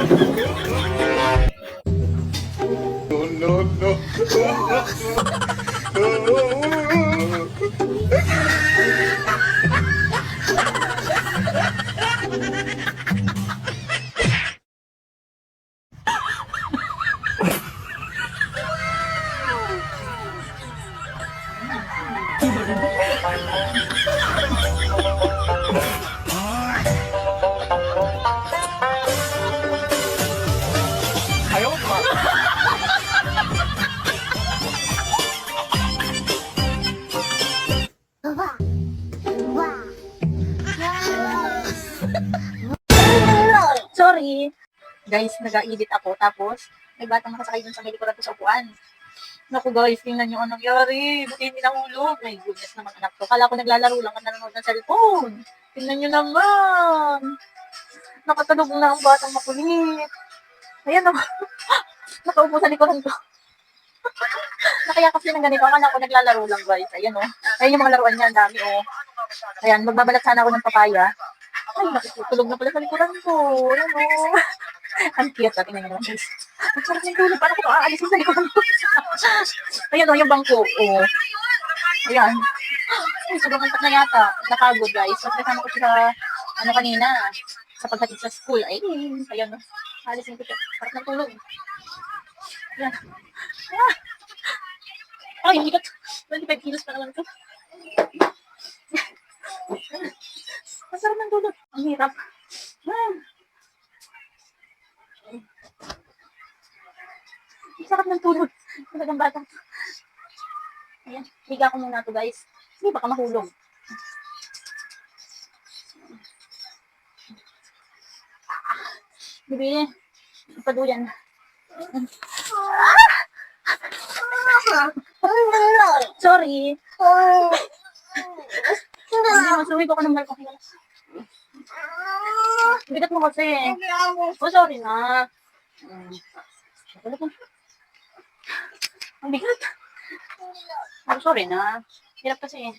No, no, no. Ayaw pa. Sorry. Guys, nag-edit ako. Tapos, may batang nakasakay dun sa may likuran ko sa upuan. Naku guys, tingnan nyo anong nangyari. Buti hindi nahulog. My goodness naman anak ko. Kala ko naglalaro lang at nanonood ng cellphone. Tingnan nyo naman. Nakatulog na ang batang makulit. Ayan o. Nakaupo sa likuran ko. Nakayakap din ng ganito. Akala ko naglalaro lang guys. Ayan o. Ayan yung mga laruan niya. Ang dami o. Ayan, magbabalat sana ako ng papaya. Ay, nakitulog na pala sa likuran ko. Ayan o. Ang cute natin na yun. Ang sarap ng tulog. Paano ko ito aalisin sa likuran ko? Ayan o, yung bangko. O. Ayan. Ay, sobrang antak na yata. Nakagod guys. Mas kasama ko siya sa, ano kanina, sa paghatid sa school. Ay, ayan o. Aalisin ko siya. Sarap ng tulog. Ayan. Ah. Ay, hindi ka. 25 kilos pa naman ito. Masarap ng tulog. Ang hirap. Ah. Ang sarap ng tulog. Talagang bata. Ayan. Higa ko muna to guys. Hindi, baka mahulog. Bibi. Ipaduyan. Sorry. Hindi, masuwi ko ka ng balkon. Bigat mo kasi. Oh, sorry na. Ang bigat. Oh, sorry na. Hirap kasi.